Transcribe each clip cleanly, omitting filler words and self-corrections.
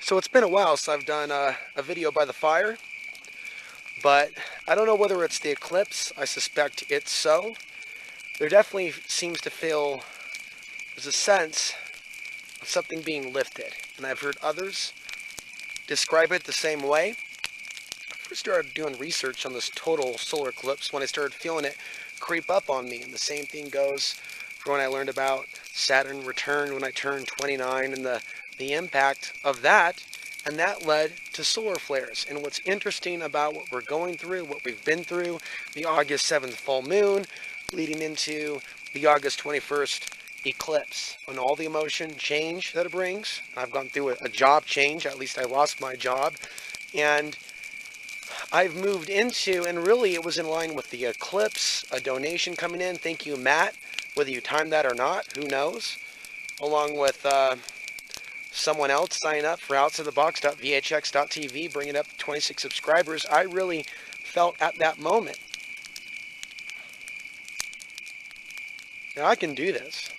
So it's been a while since I've done a video by the fire, but I don't know whether it's the eclipse. I suspect it's so. There definitely seems to feel, there's a sense of something being lifted, and I've heard others describe it the same way. I first started doing research on this total solar eclipse when I started feeling it creep up on me, and the same thing goes for when I learned about Saturn return when I turned 29 and the impact of that, and that led to solar flares. And what's interesting about what we're going through, what we've been through, the August 7th full moon leading into the August 21st eclipse, and all the emotion change that it brings. I've gone through a job change, at least I lost my job, and I've moved into, and really it was in line with the eclipse, a donation coming in. Thank you, Matt. Whether you timed that or not, who knows? Along with someone else signing up for outsidethebox.vhx.tv, bringing up 26 subscribers. I really felt at that moment, now I can do this.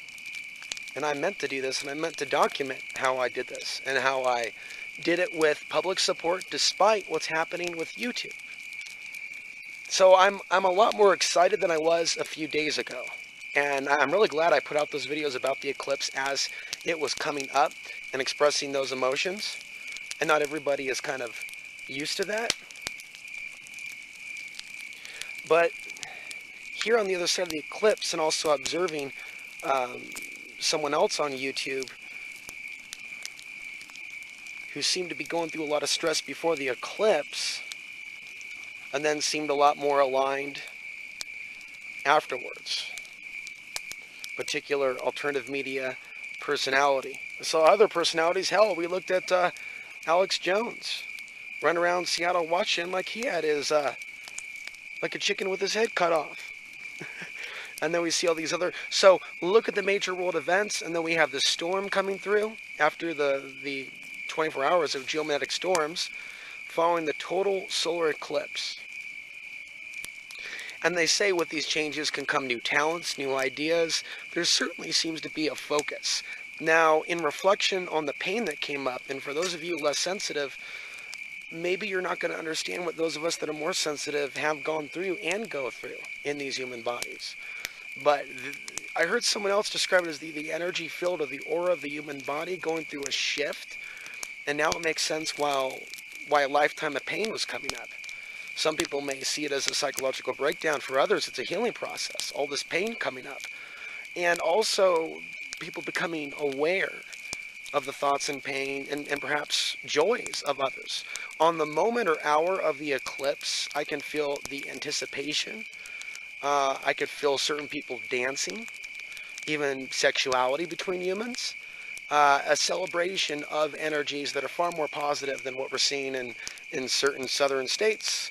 And I meant to do this, and I meant to document how I did this, and how I did it with public support despite what's happening with YouTube. So I'm a lot more excited than I was a few days ago. And I'm really glad I put out those videos about the eclipse as it was coming up and expressing those emotions. And not everybody is kind of used to that. But here on the other side of the eclipse, and also observing someone else on YouTube who seemed to be going through a lot of stress before the eclipse, and then seemed a lot more aligned afterwards. Particular alternative media personality. I saw other personalities. Hell, we looked at Alex Jones run around Seattle watching like he had his like a chicken with his head cut off. And then we see all these other, so look at the major world events, and then we have the storm coming through after the 24 hours of geomagnetic storms following the total solar eclipse. And they say with these changes can come new talents, new ideas. There certainly seems to be a focus. Now, in reflection on the pain that came up, and for those of you less sensitive, maybe you're not going to understand what those of us that are more sensitive have gone through and go through in these human bodies. But I heard someone else describe it as the energy field or the aura of the human body going through a shift. And now it makes sense why a lifetime of pain was coming up. Some people may see it as a psychological breakdown. For others, it's a healing process. All this pain coming up. And also people becoming aware of the thoughts and pain and perhaps joys of others. On the moment or hour of the eclipse, I can feel the anticipation. I could feel certain people dancing, even sexuality between humans. A celebration of energies that are far more positive than what we're seeing in certain southern states,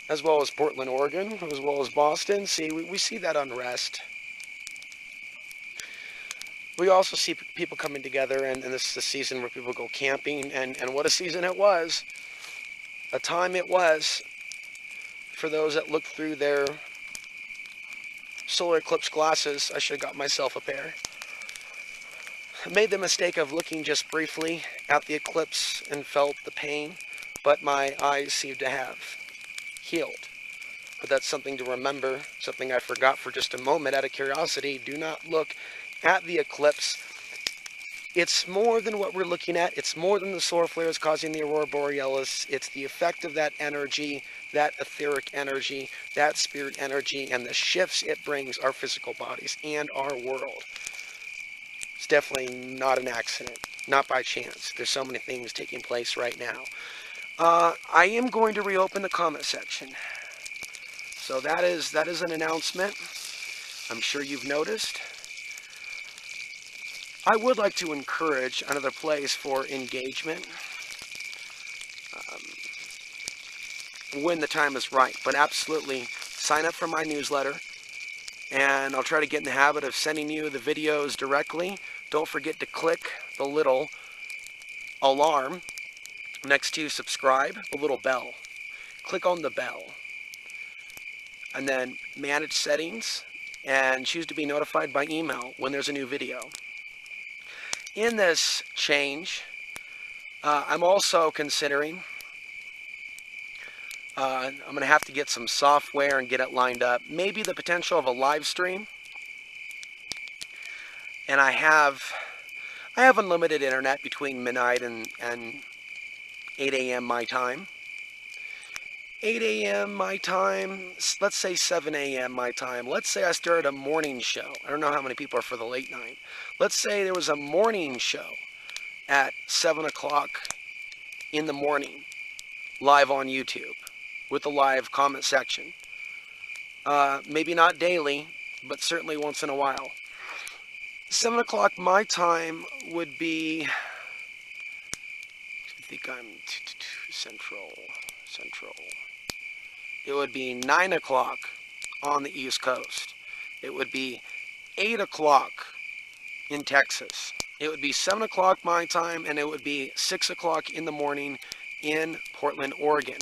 as well as Portland, Oregon, as well as Boston. See, we see that unrest. We also see people coming together, and this is the season where people go camping, and what a season it was. A time it was for those that looked through their solar eclipse glasses. I should have got myself a pair. I made the mistake of looking just briefly at the eclipse and felt the pain, but my eyes seemed to have healed. But that's something to remember, something I forgot for just a moment out of curiosity. Do not look at the eclipse. It's more than what we're looking at. It's more than the solar flares causing the aurora borealis. It's the effect of that energy, that etheric energy, that spirit energy, and the shifts it brings our physical bodies and our world. It's definitely not an accident, not by chance. There's so many things taking place right now. I am going to reopen the comment section. So that is an announcement. I'm sure you've noticed. I would like to encourage another place for engagement when the time is right. But absolutely sign up for my newsletter, and I'll try to get in the habit of sending you the videos directly. Don't forget to click the little alarm next to subscribe, the little bell. Click on the bell, and then manage settings, and choose to be notified by email when there's a new video. In this change, I'm also considering, I'm going to have to get some software and get it lined up. Maybe the potential of a live stream. And I have unlimited internet between midnight and 8 a.m. my time. 8 a.m. my time, let's say 7 a.m. my time. Let's say I started a morning show. I don't know how many people are for the late night. Let's say there was a morning show at 7 o'clock in the morning, live on YouTube, with a live comment section. Maybe not daily, but certainly once in a while. 7 o'clock my time would be, I think I'm central. It would be 9 o'clock on the East Coast. It would be 8 o'clock in Texas. It would be 7 o'clock my time, and it would be 6 o'clock in the morning in Portland, Oregon.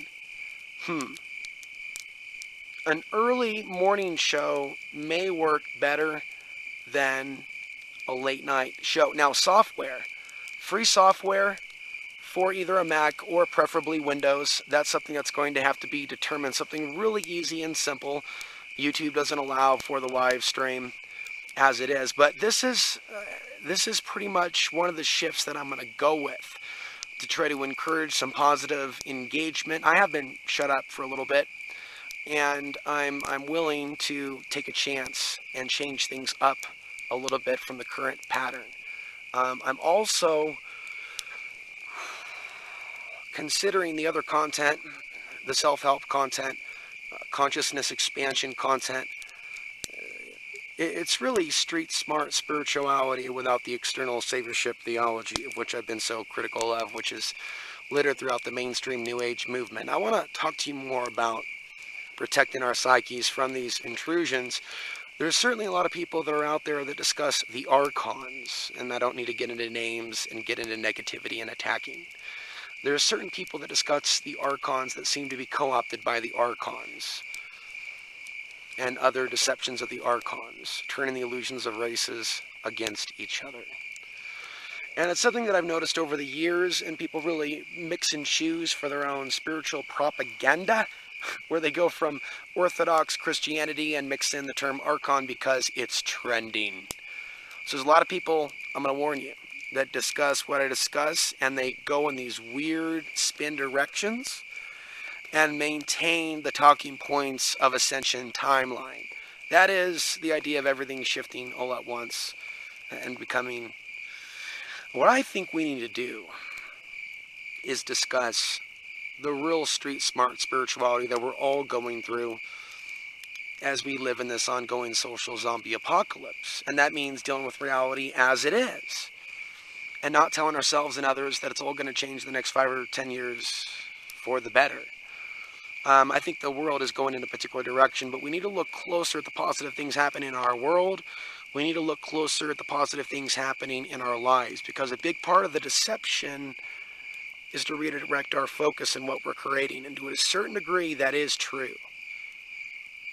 An early morning show may work better than a late night show. Now, software, free software for either a Mac or preferably Windows, that's something that's going to have to be determined. Something really easy and simple. YouTube doesn't allow for the live stream as it is, but this is pretty much one of the shifts that I'm going to go with to try to encourage some positive engagement. I have been shut up for a little bit, and I'm willing to take a chance and change things up a little bit from the current pattern. I'm also considering the other content, the self-help content, consciousness expansion content. It's really street smart spirituality without the external saviorship theology, of which I've been so critical of, which is littered throughout the mainstream New Age movement. I want to talk to you more about protecting our psyches from these intrusions. There's certainly a lot of people that are out there that discuss the archons, and I don't need to get into names and get into negativity and attacking. There are certain people that discuss the archons that seem to be co-opted by the archons and other deceptions of the archons, turning the illusions of races against each other. And it's something that I've noticed over the years, and people really mix and choose for their own spiritual propaganda, where they go from Orthodox Christianity and mix in the term archon because it's trending. So there's a lot of people, I'm going to warn you, that discuss what I discuss, and they go in these weird spin directions and maintain the talking points of ascension timeline. That is the idea of everything shifting all at once and becoming. What I think we need to do is discuss the real street smart spirituality that we're all going through as we live in this ongoing social zombie apocalypse. And that means dealing with reality as it is, and not telling ourselves and others that it's all going to change the next 5 or 10 years for the better. I think the world is going in a particular direction, but we need to look closer at the positive things happening in our world. We need to look closer at the positive things happening in our lives, because a big part of the deception is to redirect our focus in what we're creating, and to a certain degree that is true.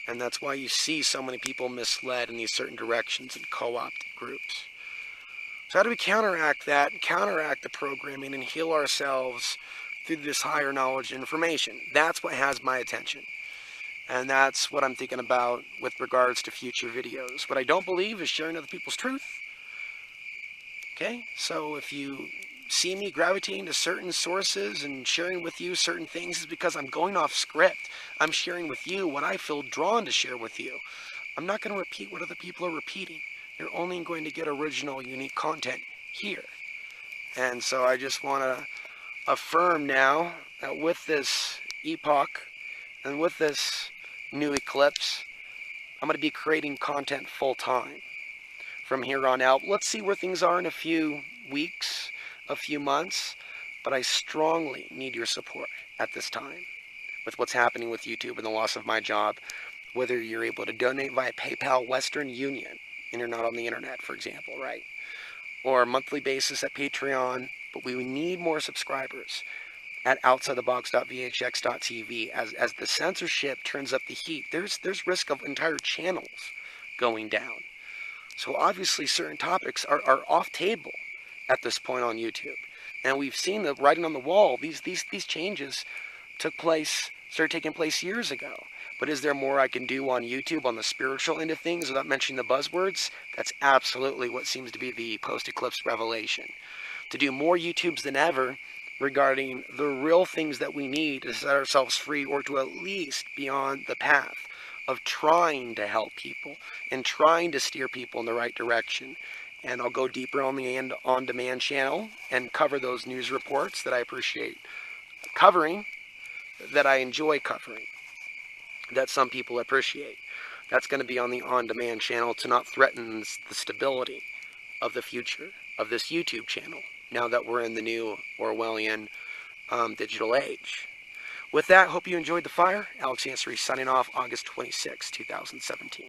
And that's why you see so many people misled in these certain directions and co-opted groups. So how do we counteract that, counteract the programming, and heal ourselves through this higher knowledge and information? That's what has my attention. And that's what I'm thinking about with regards to future videos. What I don't believe is sharing other people's truth. Okay? So if you see me gravitating to certain sources and sharing with you certain things, is because I'm going off script. I'm sharing with you what I feel drawn to share with you. I'm not going to repeat what other people are repeating. You're only going to get original, unique content here. And so I just want to affirm now that with this epoch and with this new eclipse, I'm going to be creating content full time from here on out. Let's see where things are in a few weeks, a few months, but I strongly need your support at this time with what's happening with YouTube and the loss of my job. Whether you're able to donate via PayPal, Western Union, and you're not on the internet, for example, right? Or a monthly basis at Patreon, but we need more subscribers at outsidethebox.vhx.tv. As the censorship turns up the heat, there's risk of entire channels going down. So obviously certain topics are off table at this point on YouTube. And we've seen the writing on the wall. These changes started taking place years ago. But is there more I can do on YouTube on the spiritual end of things without mentioning the buzzwords? That's absolutely what seems to be the post-eclipse revelation. To do more YouTubes than ever regarding the real things that we need to set ourselves free, or to at least be on the path of trying to help people and trying to steer people in the right direction. And I'll go deeper on the on-demand channel and cover those news reports that I appreciate covering, that I enjoy covering, that some people appreciate. That's going to be on the on-demand channel to not threaten the stability of the future of this YouTube channel, now that we're in the new Orwellian digital age. With that, hope you enjoyed the fire. Alex Ansary signing off, August 26, 2017.